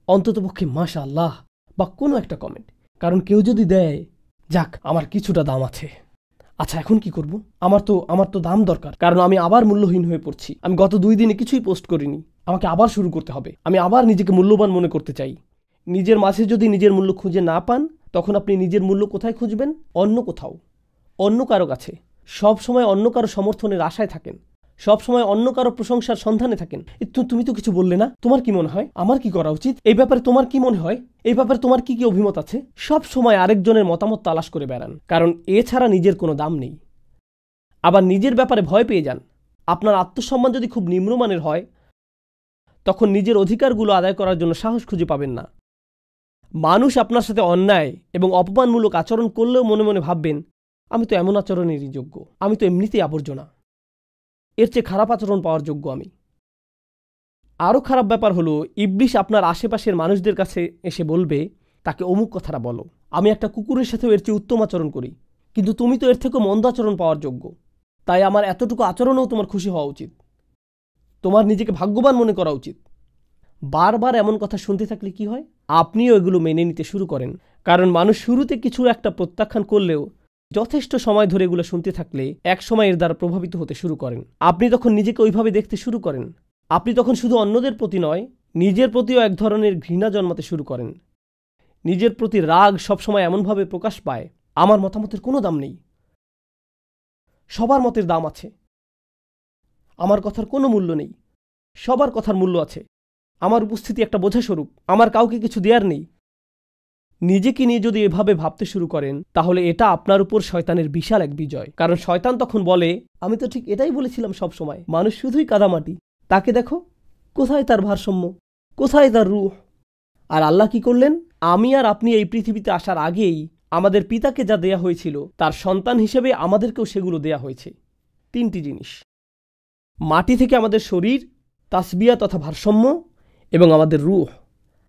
অন্ততপক্ষে মাশাআল্লাহ বা কোনো একটা কমেন্ট। কারণ কেউ যদি দেয়, যাক আমার কিছুটা দাম আছে। আচ্ছা এখন কি করব? আমার তো দাম দরকার, কারণ আমি আবার মূল্যহীন হয়ে পড়ছি। আমি গত 2 দিনে কিছুই পোস্ট করিনি, আমাকে আবার শুরু করতে হবে। আমি আবার নিজেকে মূল্যবান মনে করতে চাই। নিজের মাঝে যদি নিজের মূল্য খুঁজে না পান, তখন আপনি নিজের মূল্য কোথায় খুঁজবেন? অন্য কোথাও, অন্য কারো কাছে। সব সময় অন্য কারো সমর্থনের আশায় থাকেন, সব সময় অন্য কারো প্রশংসার সন্ধানে থাকেন। তুমি তো কিছু বললে না, তোমার কি মনে হয় আমার কি করা উচিত? এই ব্যাপারে তোমার কি মনে হয়? এই ব্যাপারে তোমার কি কি অভিমত আছে? সব সময় আরেকজনের মতামত তালাশ করে বেড়ান, কারণ এছাড়া নিজের কোনো দাম নেই। আবার নিজের ব্যাপারে ভয় পেয়ে যান। আপনার আত্মসম্মান যদি খুব নিম্নমানের হয়, তখন নিজের অধিকারগুলো আদায় করার জন্য সাহস খুঁজে পাবেন না। মানুষ আপনার সাথে অন্যায় এবং অপমানমূলক আচরণ করলেও মনে মনে ভাববেন, আমি তো এমন আচরণেরই যোগ্য, আমি তো এমনিতেই আবর্জনা, এর চেয়ে খারাপ আচরণ পাওয়ার যোগ্য আমি। আরও খারাপ ব্যাপার হলো, ইবলিশ আপনার আশেপাশের মানুষদের কাছে এসে বলবে, তাকে অমুক কথাটা বলো, আমি একটা কুকুরের সাথেও এর চেয়ে উত্তম আচরণ করি, কিন্তু তুমি তো এর থেকেও মন্দ আচরণ পাওয়ার যোগ্য, তাই আমার এতটুকু আচরণেও তোমার খুশি হওয়া উচিত, তোমার নিজেকে ভাগ্যবান মনে করা উচিত। বারবার এমন কথা শুনতে থাকলে কি হয়? আপনিও এগুলো মেনে নিতে শুরু করেন, কারণ মানুষ শুরুতে কিছু একটা প্রত্যাখ্যান করলেও যথেষ্ট সময় ধরে এগুলো শুনতে থাকলে এক সময় এর দ্বারা প্রভাবিত হতে শুরু করেন। আপনি তখন নিজেকে ওইভাবে দেখতে শুরু করেন। আপনি তখন শুধু অন্যদের প্রতি নয়, নিজের প্রতিও এক ধরনের ঘৃণা জন্মাতে শুরু করেন। নিজের প্রতি রাগ সবসময় এমনভাবে প্রকাশ পায়, আমার মতামতের কোনো দাম নেই, সবার মতের দাম আছে, আমার কথার কোনো মূল্য নেই, সবার কথার মূল্য আছে, আমার উপস্থিতি একটা বোঝাস্বরূপ, আমার কাউকে কিছু দেওয়ার নেই। নিজেকে নিয়ে যদি এভাবে ভাবতে শুরু করেন, তাহলে এটা আপনার উপর শয়তানের বিশাল এক বিজয়। কারণ শয়তান তখন বলে, আমি তো ঠিক এটাই বলেছিলাম সব সময়, মানুষ শুধুই কাদামাটি, তাকে দেখো কোথায় তার ভারসাম্য, কোথায় তার রূহ। আর আল্লাহ কি করলেন? আমি আর আপনি এই পৃথিবীতে আসার আগেই আমাদের পিতাকে যা দেয়া হয়েছিল, তার সন্তান হিসেবে আমাদেরকেও সেগুলো দেয়া হয়েছে। 3টি জিনিস: মাটি থেকে আমাদের শরীর, তাসবিয়া তথা ভারসাম্য, এবং আমাদের রূহ।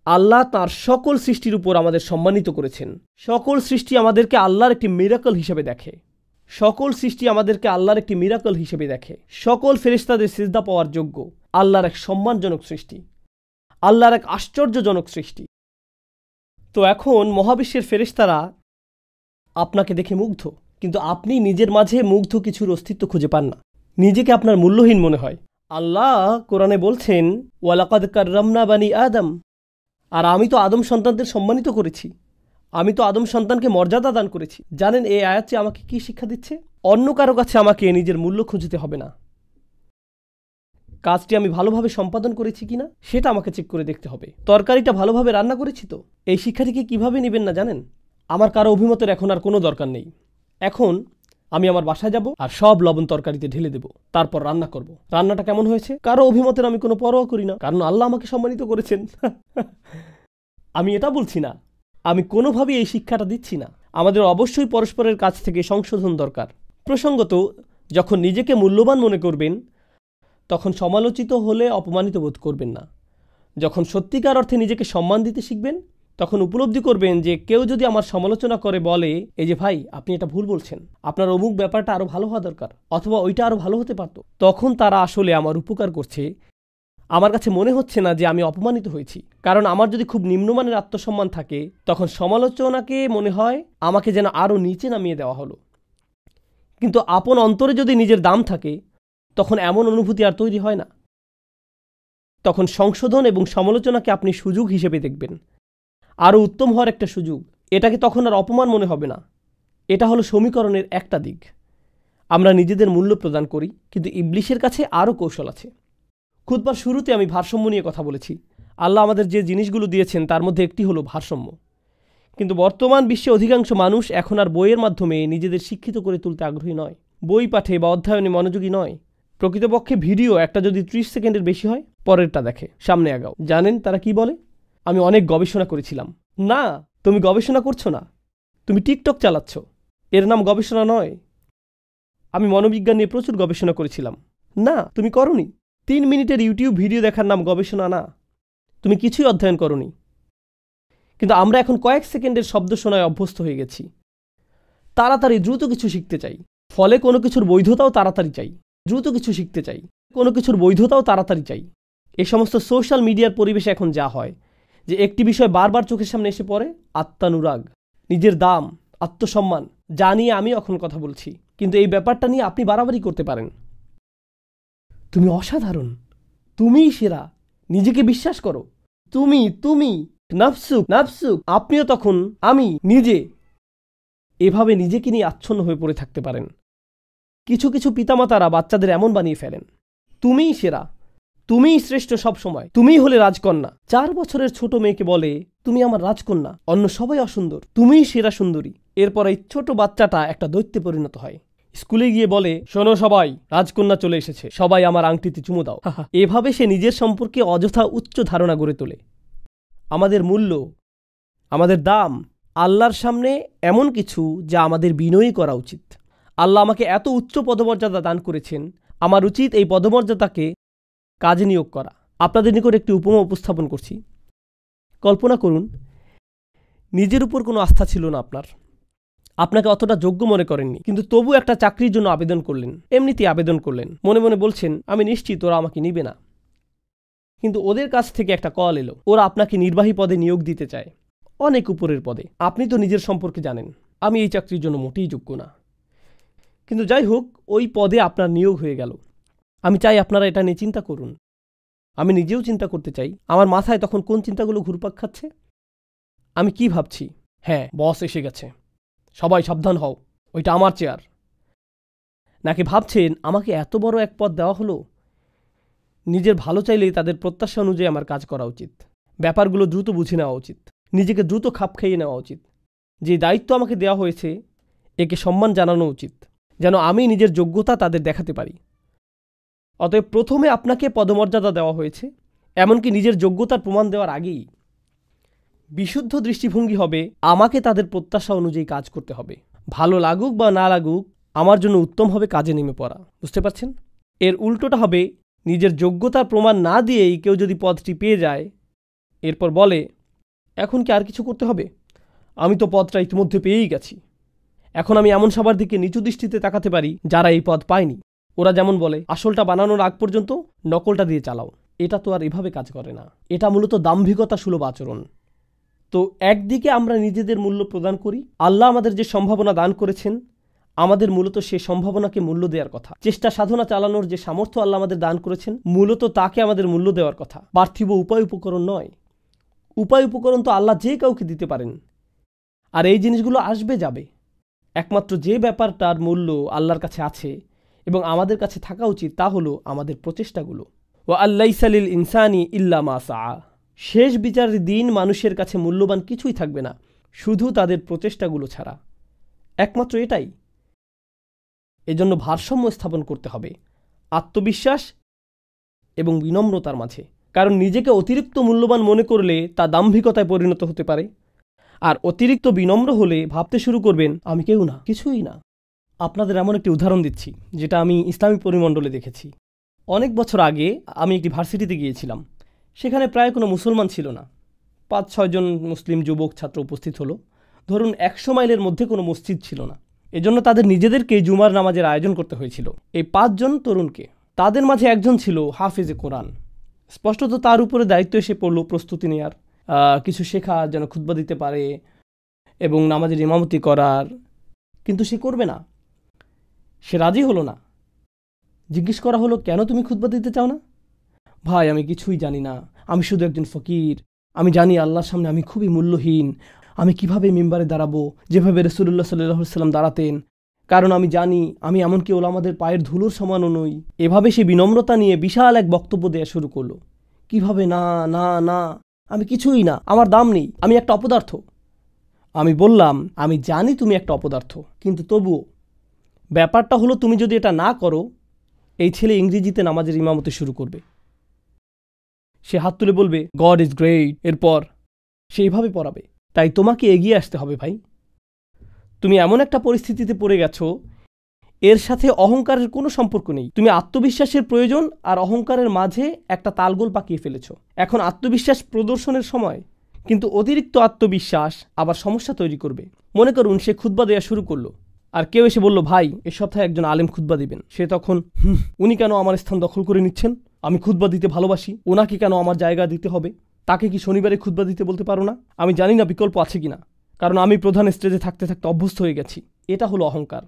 আল্লাহ তাঁর সকল সৃষ্টির উপর আমাদের সম্মানিত করেছেন। সকল সৃষ্টি আমাদেরকে আল্লাহর একটি মিরাকল হিসেবে দেখে, সকল সৃষ্টি আমাদেরকে আল্লাহর একটি মিরাকল হিসেবে দেখে। সকল ফেরেশতাদের সিজদা পাওয়ার যোগ্য। আল্লাহর এক সম্মানজনক সৃষ্টি, আল্লাহর এক আশ্চর্যজনক সৃষ্টি। তো এখন মহাবিশ্বের ফেরেশতারা আপনাকে দেখে মুগ্ধ, কিন্তু আপনি নিজের মাঝে মুগ্ধ কিছুর অস্তিত্ব খুঁজে পান না, নিজেকে আপনার মূল্যহীন মনে হয়। আল্লাহ কোরআনে বলছেন, ওয়ালাকাদ কাররামনা বানি আদম, আর আমি তো আদম সন্তানদের সম্মানিত করেছি, আমি তো আদম সন্তানকে মর্যাদা দান করেছি। জানেন এই আয়াতটি আমাকে কি শিক্ষা দিচ্ছে? অন্য কারো কাছে আমাকে নিজের মূল্য খুঁজতে হবে না, কাজটি আমি ভালোভাবে সম্পাদন করেছি কিনা সেটা আমাকে চেক করে দেখতে হবে। তরকারিটা ভালোভাবে রান্না করেছি তো? এই শিক্ষাটিকে কিভাবে নেবেন না জানেন? আমার কারো অভিমতের এখন আর কোনো দরকার নেই। এখন আমি আমার বাসায় যাব আর সব লবণ তরকারিতে ঢেলে দেব, তারপর রান্না করব। রান্নাটা কেমন হয়েছে কারো অভিমতের আমি কোনো পরোয়া করি না, কারণ আল্লাহ আমাকে সম্মানিত করেছেন। আমি এটা বলছি না, আমি কোনোভাবেই এই শিক্ষাটা দিচ্ছি না। আমাদের অবশ্যই পরস্পরের কাছ থেকে সংশোধন দরকার। প্রসঙ্গত, যখন নিজেকে মূল্যবান মনে করবেন, তখন সমালোচিত হলে অপমানিত বোধ করবেন না। যখন সত্যিকার অর্থে নিজেকে সম্মান দিতে শিখবেন, তখন উপলব্ধি করবেন যে কেউ যদি আমার সমালোচনা করে বলে, এই যে ভাই আপনি এটা ভুল বলছেন, আপনার অমুক ব্যাপারটা আরও ভালো হওয়া দরকার, অথবা ওইটা আরও ভালো হতে পারত, তখন তারা আসলে আমার উপকার করছে। আমার কাছে মনে হচ্ছে না যে আমি অপমানিত হয়েছি। কারণ আমার যদি খুব নিম্নমানের আত্মসম্মান থাকে, তখন সমালোচনাকে মনে হয় আমাকে যেন আরও নিচে নামিয়ে দেওয়া হলো। কিন্তু আপন অন্তরে যদি নিজের দাম থাকে, তখন এমন অনুভূতি আর তৈরি হয় না। তখন সংশোধন এবং সমালোচনাকে আপনি সুযোগ হিসেবে দেখবেন, আরও উত্তম হওয়ার একটা সুযোগ। এটাকে তখন আর অপমান মনে হবে না। এটা হলো সমীকরণের একটা দিক। আমরা নিজেদের মূল্য প্রদান করি, কিন্তু ইবলিশের কাছে আরও কৌশল আছে। খুতবার শুরুতে আমি ভারসাম্য নিয়ে কথা বলেছি। আল্লাহ আমাদের যে জিনিসগুলো দিয়েছেন তার মধ্যে একটি হলো ভারসাম্য। কিন্তু বর্তমান বিশ্বে অধিকাংশ মানুষ এখন আর বইয়ের মাধ্যমে নিজেদের শিক্ষিত করে তুলতে আগ্রহী নয়, বই পাঠে বা অধ্যয়নে মনোযোগী নয়। প্রকৃতপক্ষে ভিডিও একটা যদি 30 সেকেন্ডের বেশি হয়, পরেরটা দেখে, সামনে আগাও। জানেন তারা কি বলে? আমি অনেক গবেষণা করেছিলাম। না, তুমি গবেষণা করছো না, তুমি টিকটক চালাচ্ছ। এর নাম গবেষণা নয়। আমি মনোবিজ্ঞান নিয়ে প্রচুর গবেষণা করেছিলাম। না, তুমি করনি। 3 মিনিটের ইউটিউব ভিডিও দেখার নাম গবেষণা না। তুমি কিছুই অধ্যয়ন করনি। কিন্তু আমরা এখন কয়েক সেকেন্ডের শব্দ শোনায় অভ্যস্ত হয়ে গেছি। তাড়াতাড়ি দ্রুত কিছু শিখতে চাই, ফলে কোনো কিছুর বৈধতাও তাড়াতাড়ি চাই। দ্রুত কিছু শিখতে চাই, কোনো কিছুর বৈধতাও তাড়াতাড়ি চাই। এই সমস্ত সোশ্যাল মিডিয়ার পরিবেশে এখন যা হয় যে একটি বিষয় বারবার চোখের সামনে এসে পড়ে, আত্মানুরাগ, নিজের দাম, আত্মসম্মান, যা নিয়ে আমি এখন কথা বলছি। কিন্তু এই ব্যাপারটা নিয়ে আপনি বাড়াবাড়ি করতে পারেন। তুমি অসাধারণ, তুমিই সেরা, নিজেকে বিশ্বাস করো, তুমি তুমি নাফসুক নাফসুক। আপনিও তখন আমি নিজে, এভাবে নিজেকে নিয়ে আচ্ছন্ন হয়ে পড়ে থাকতে পারেন। কিছু কিছু পিতামাতারা বাচ্চাদের এমন বানিয়ে ফেলেন, তুমিই সেরা, তুমিই শ্রেষ্ঠ, সব সময় তুমিই হলে রাজকন্যা। 4 বছরের ছোট মেয়েকে বলে, তুমি আমার রাজকন্যা, অন্য সবাই অসুন্দর, তুমিই সেরা সুন্দরী। এরপর এই ছোট বাচ্চাটা একটা দৈত্যে পরিণত হয়। স্কুলে গিয়ে বলে, শোনো সবাই, রাজকন্যা চলে এসেছে, সবাই আমার আংটিতে চুমু দাও। এভাবে সে নিজের সম্পর্কে অযথা উচ্চ ধারণা গড়ে তোলে। আমাদের মূল্য, আমাদের দাম আল্লাহর সামনে এমন কিছু যা আমাদের বিনয়ী করা উচিত। আল্লাহ আমাকে এত উচ্চ পদমর্যাদা দান করেছেন, আমার উচিত এই পদমর্যাদাকে কাজে নিয়োগ করা। আপনাদের নিকট একটি উপমা উপস্থাপন করছি। কল্পনা করুন, নিজের উপর কোনো আস্থা ছিল না আপনার, আপনাকে অতটা যোগ্য মনে করেননি, কিন্তু তবু একটা চাকরির জন্য আবেদন করলেন। এমনিতেই আবেদন করলেন, মনে মনে বলছেন, আমি নিশ্চিত ওরা আমাকে নিবে না। কিন্তু ওদের কাছ থেকে একটা কল এলো, ওরা আপনাকে নির্বাহী পদে নিয়োগ দিতে চায়, অনেক উপরের পদে। আপনি তো নিজের সম্পর্কে জানেন, আমি এই চাকরির জন্য মোটেই যোগ্য না। কিন্তু যাই হোক, ওই পদে আপনার নিয়োগ হয়ে গেল। আমি চাই আপনারা এটা নিয়ে চিন্তা করুন। আমি নিজেও চিন্তা করতে চাই। আমার মাথায় তখন কোন চিন্তাগুলো ঘুরপাক খাচ্ছে? আমি কি ভাবছি? হ্যাঁ, বস এসে গেছে, সবাই সাবধান হও, ওইটা আমার চেয়ার। নাকি ভাবছেন, আমাকে এত বড় এক পদ দেওয়া হলো, নিজের ভালো চাইলেই তাদের প্রত্যাশা অনুযায়ী আমার কাজ করা উচিত, ব্যাপারগুলো দ্রুত বুঝে নেওয়া উচিত, নিজেকে দ্রুত খাপ খাইয়ে নেওয়া উচিত। যে দায়িত্ব আমাকে দেওয়া হয়েছে একে সম্মান জানানো উচিত, যেন আমি নিজের যোগ্যতা তাদের দেখাতে পারি। অতএব প্রথমে আপনাকে পদমর্যাদা দেওয়া হয়েছে, এমনকি নিজের যোগ্যতার প্রমাণ দেওয়ার আগেই বিশুদ্ধ দৃষ্টিভঙ্গি হবে, আমাকে তাদের প্রত্যাশা অনুযায়ী কাজ করতে হবে। ভালো লাগুক বা না লাগুক, আমার জন্য উত্তম হবে কাজে নেমে পড়া। বুঝতে পারছেন? এর উল্টোটা হবে, নিজের যোগ্যতার প্রমাণ না দিয়েই কেউ যদি পদটি পেয়ে যায়, এরপর বলে, এখন কি আর কিছু করতে হবে? আমি তো পদটা ইতিমধ্যে পেয়েই গেছি। এখন আমি এমন সবার দিকে নিচু দৃষ্টিতে তাকাতে পারি যারা এই পদ পায়নি। ওরা যেমন বলে, আসলটা বানানোর আগ পর্যন্ত নকলটা দিয়ে চালাও। এটা তো আর এভাবে কাজ করে না। এটা মূলত দাম্ভিকতা সুলভ আচরণ। তো একদিকে আমরা নিজেদের মূল্য প্রদান করি, আল্লাহ আমাদের যে সম্ভাবনা দান করেছেন, আমাদের মূলত সেই সম্ভাবনাকে মূল্য দেওয়ার কথা। চেষ্টা সাধনা চালানোর যে সামর্থ্য আল্লাহ আমাদের দান করেছেন, মূলত তাকে আমাদের মূল্য দেওয়ার কথা, পার্থিব উপায় উপকরণ নয়। উপায় উপকরণ তো আল্লাহ যে কাউকে দিতে পারেন, আর এই জিনিসগুলো আসবে যাবে। একমাত্র যে ব্যাপারটার মূল্য আল্লাহর কাছে আছে এবং আমাদের কাছে থাকা উচিত, তা হলো আমাদের প্রচেষ্টাগুলো। ওয়া আল্লাইসা লিল ইনসানি ইল্লা মা সাআ। শেষ বিচারের দিন মানুষের কাছে মূল্যবান কিছুই থাকবে না, শুধু তাদের প্রচেষ্টাগুলো ছাড়া। একমাত্র এটাই। এজন্য ভারসাম্য স্থাপন করতে হবে আত্মবিশ্বাস এবং বিনম্রতার মাঝে। কারণ নিজেকে অতিরিক্ত মূল্যবান মনে করলে তা দাম্ভিকতায় পরিণত হতে পারে, আর অতিরিক্ত বিনম্র হলে ভাবতে শুরু করবেন, আমি কেউ না, কিছুই না। আপনাদের এমন একটি উদাহরণ দিচ্ছি যেটা আমি ইসলামী পরিমণ্ডলে দেখেছি। অনেক বছর আগে আমি একটি ভার্সিটিতে গিয়েছিলাম। সেখানে প্রায় কোনো মুসলমান ছিল না। 5-6 জন মুসলিম যুবক ছাত্র উপস্থিত হলো। ধরুন 100 মাইলের মধ্যে কোনো মসজিদ ছিল না। এজন্য তাদের নিজেদেরকে জুমার নামাজের আয়োজন করতে হয়েছিল। এই 5 জন তরুণকে, তাদের মাঝে একজন ছিল হাফেজে কোরআন। স্পষ্টত তার উপরে দায়িত্ব এসে পড়ল প্রস্তুতি নেওয়ার, কিছু শেখার, যেন খুতবা দিতে পারে এবং নামাজের ইমামতি করার। কিন্তু সে করবে না, সে রাজি হলো না। জিজ্ঞেস করা হলো, কেন তুমি খুতবা দিতে চাও না? ভাই, আমি কিছুই জানি না, আমি শুধু একজন ফকির। আমি জানি আল্লাহর সামনে আমি খুবই মূল্যহীন। আমি কিভাবে মিম্বারে দাঁড়াবো যেভাবে রাসূলুল্লাহ সাল্লাল্লাহু আলাইহি ওয়াসাল্লাম দাঁড়াতেন, কারণ আমি জানি আমি এমনকি ওলামাদের পায়ের ধুলোর সমানও নই। এভাবে সে বিনম্রতা নিয়ে বিশাল এক বক্তব্য দেওয়া শুরু করলো। কিভাবে না না না, আমি কিছুই না, আমার দাম নেই, আমি একটা অপদার্থ। আমি বললাম, আমি জানি তুমি একটা অপদার্থ, কিন্তু তবুও ব্যাপারটা হলো তুমি যদি এটা না করো, এই ছেলে ইংরেজিতে নামাজের ইমামতি শুরু করবে। সে হাত তুলে বলবে গড ইজ গ্রেট, এরপর সে এইভাবে পড়াবে। তাই তোমাকে এগিয়ে আসতে হবে ভাই। তুমি এমন একটা পরিস্থিতিতে পড়ে গেছো, এর সাথে অহংকারের কোনো সম্পর্ক নেই। তুমি আত্মবিশ্বাসের প্রয়োজন আর অহংকারের মাঝে একটা তালগোল পাকিয়ে ফেলেছ। এখন আত্মবিশ্বাস প্রদর্শনের সময়, কিন্তু অতিরিক্ত আত্মবিশ্বাস আবার সমস্যা তৈরি করবে। মনে করুন সে খুতবা দেওয়া শুরু করলো, আর কেউ এসে বলল ভাই এ সপ্তাহে একজন আলেম খুতবা দিবেন। সে তখন উনি কেন আমার স্থান দখল করে নিচ্ছেন? আমি খুতবা দিতে ভালোবাসি, ওনাকে কেন আমার জায়গা দিতে হবে? তাকে কি শনিবারে খুতবা দিতে বলতে পারো না? আমি জানি না বিকল্প আছে কিনা, কারণ আমি প্রধান স্টেজে থাকতে থাকতে অভ্যস্ত হয়ে গেছি। এটা হলো অহংকার।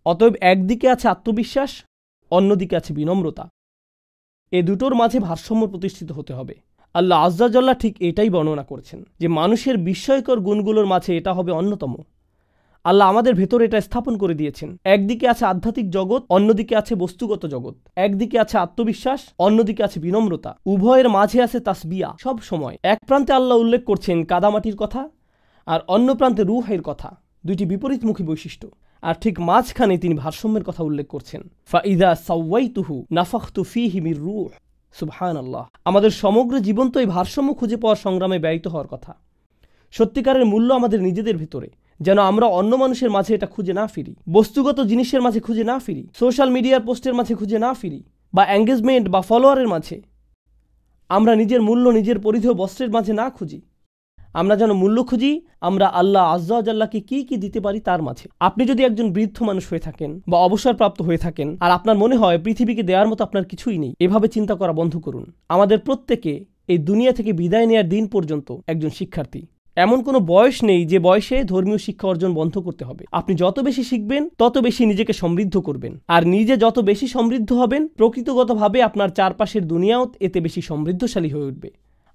অতএব একদিকে আছে আত্মবিশ্বাস, অন্যদিকে আছে বিনম্রতা। এ দুটোর মাঝে ভারসাম্য প্রতিষ্ঠিত হতে হবে। আল্লাহ আজ্জা জাল্লাহ ঠিক এটাই বর্ণনা করেছেন যে মানুষের বিস্ময়কর গুণগুলোর মাঝে এটা হবে অন্যতম। আল্লাহ আমাদের ভেতর এটা স্থাপন করে দিয়েছেন। একদিকে আছে আধ্যাত্মিক জগৎ, অন্যদিকে আছে বস্তুগত জগৎ। একদিকে আছে আত্মবিশ্বাস, অন্যদিকে আছে বিনম্রতা। উভয়ের মাঝে আছে তাসবিয়া। সব সময় এক প্রান্তে আল্লাহ উল্লেখ করছেন কাদামাটির কথা, আর অন্য প্রান্তে রূহের কথা। দুইটি বিপরীতমুখী বৈশিষ্ট্য। আর ঠিক মাঝখানে তিনি ভারসাম্যের কথা উল্লেখ করছেন, ফাইদা সাওয়াইতুহু নাফাখতু ফীহি মির রূহ। সুবহানাল্লাহ। আমাদের সমগ্র জীবন তো এই ভারসাম্য খুঁজে পাওয়ার সংগ্রামে ব্যয়িত হওয়ার কথা। সত্যিকারের মূল্য আমাদের নিজেদের ভিতরে, যেন আমরা অন্য মানুষের মাঝে এটা খুঁজে না ফিরি, বস্তুগত জিনিসের মাঝে খুঁজে না ফিরি, সোশ্যাল মিডিয়ার পোস্টের মাঝে খুঁজে না ফিরি, বা এঙ্গেজমেন্ট বা ফলোয়ারের মাঝে। আমরা নিজের মূল্য নিজের পরিধেয় বস্ত্রের মাঝে না খুঁজি। আমরা যেন মূল্য খুঁজি আমরা আল্লাহ আজ্জা জাল্লাহকে কি কি দিতে পারি তার মাঝে। আপনি যদি একজন বৃদ্ধ মানুষ হয়ে থাকেন বা অবসরপ্রাপ্ত হয়ে থাকেন, আর আপনার মনে হয় পৃথিবীকে দেওয়ার মতো আপনার কিছুই নেই, এভাবে চিন্তা করা বন্ধ করুন। আমাদের প্রত্যেকে এই দুনিয়া থেকে বিদায় নেয়ার দিন পর্যন্ত একজন শিক্ষার্থী। এমন কোনো বয়স নেই যে বয়সে ধর্মীয় শিক্ষা অর্জন বন্ধ করতে হবে। আপনি যত বেশি শিখবেন তত বেশি নিজেকে সমৃদ্ধ করবেন, আর নিজে যত বেশি সমৃদ্ধ হবেন প্রকৃতগতভাবে আপনার চারপাশের দুনিয়াও এতে বেশি সমৃদ্ধশালী হয়ে উঠবে।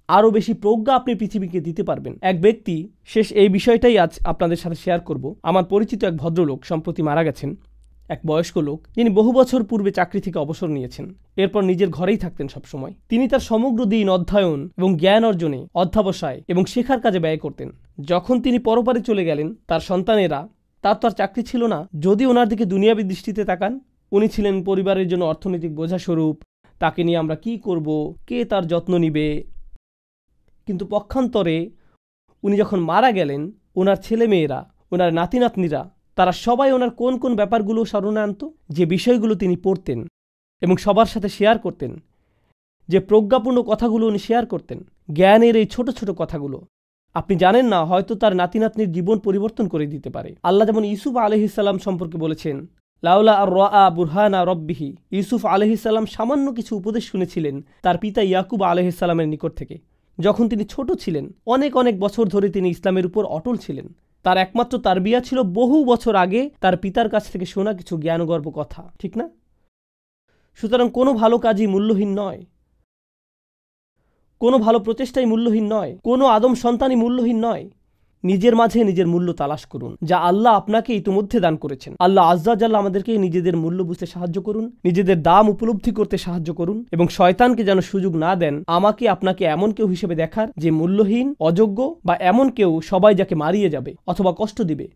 আরও বেশি প্রজ্ঞা আপনি পৃথিবীকে দিতে পারবেন। এক ব্যক্তি, শেষ এই বিষয়টাই আজ আপনাদের সাথে শেয়ার করব। আমার পরিচিত এক ভদ্রলোক সম্প্রতি মারা গেছেন, এক বয়স্ক লোক, যিনি বহু বছর পূর্বে চাকরি থেকে অবসর নিয়েছেন। এরপর নিজের ঘরেই থাকতেন সবসময়। তিনি তার সমগ্র দিন অধ্যয়ন এবং জ্ঞান অর্জনে, অধ্যাবসায় এবং শেখার কাজে ব্যয় করতেন। যখন তিনি পরপারে চলে গেলেন, তার সন্তানেরা, তার তো আর চাকরি ছিল না। যদি ওনার দিকে দুনিয়াবী দৃষ্টিতে তাকান, উনি ছিলেন পরিবারের জন্য অর্থনৈতিক বোঝাস্বরূপ। তাকে নিয়ে আমরা কি করব, কে তার যত্ন নিবে। কিন্তু পক্ষান্তরে উনি যখন মারা গেলেন, ওনার ছেলেমেয়েরা, ওনার নাতি নাতনিরা, তারা সবাই ওনার কোন কোন ব্যাপারগুলো স্মরণে আনত, যে বিষয়গুলো তিনি পড়তেন এবং সবার সাথে শেয়ার করতেন, যে প্রজ্ঞাপূর্ণ কথাগুলো উনি শেয়ার করতেন, জ্ঞানের এই ছোট ছোট কথাগুলো। আপনি জানেন না, হয়তো তার নাতি নাতনির জীবন পরিবর্তন করে দিতে পারে। আল্লাহ যেমন ইউসুফ আলাইহিস সালাম সম্পর্কে বলেছেন, লাউলা আর রাআ বুরহানা রব্বিহি। ইউসুফ আলাইহিস সালাম সামান্য কিছু উপদেশ শুনেছিলেন তার পিতা ইয়াকুব আলাইহিস সালামের নিকট থেকে। যখন তিনি ছোট ছিলেন, অনেক অনেক বছর ধরে তিনি ইসলামের উপর অটল ছিলেন। তার একমাত্র তারবিয়া ছিল বহু বছর আগে তার পিতার কাছ থেকে শোনা কিছু জ্ঞানগর্ভ কথা, ঠিক না? সুতরাং কোনো ভালো কাজই মূল্যহীন নয়, কোনো ভালো প্রচেষ্টাই মূল্যহীন নয়, কোনো আদম সন্তানই মূল্যহীন নয়। নিজের মাঝে নিজের মূল্য তালাশ করুন, যা আল্লাহ আপনাকে ইতিমধ্যে দান করেছেন। আল্লাহ আজ্জা জাল্লাহ আমাদেরকে নিজেদের মূল্য বুঝতে সাহায্য করুন, নিজেদের দাম উপলব্ধি করতে সাহায্য করুন, এবং শয়তানকে যেন সুযোগ না দেন আমাকে আপনাকে এমন কেউ হিসেবে দেখার যে মূল্যহীন, অযোগ্য, বা এমন কেউ সবাই যাকে মারিয়ে যাবে অথবা কষ্ট দিবে।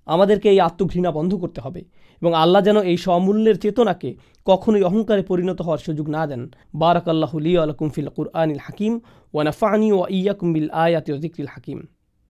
আমাদেরকে এই আত্মঘৃণা বন্ধ করতে হবে, এবং আল্লাহ যেন এই সমূল্যের চেতনাকে কখনোই অহংকারে পরিণত হওয়ার সুযোগ না দেন। বারাকাল্লাহু লি ওয়া লাকুম ফিল কুরআনিল হাকিম ওয়া নাফা'নি ওয়া ইয়্যাকুম বিল আয়াতি ওয়া যিকরিল হাকিম।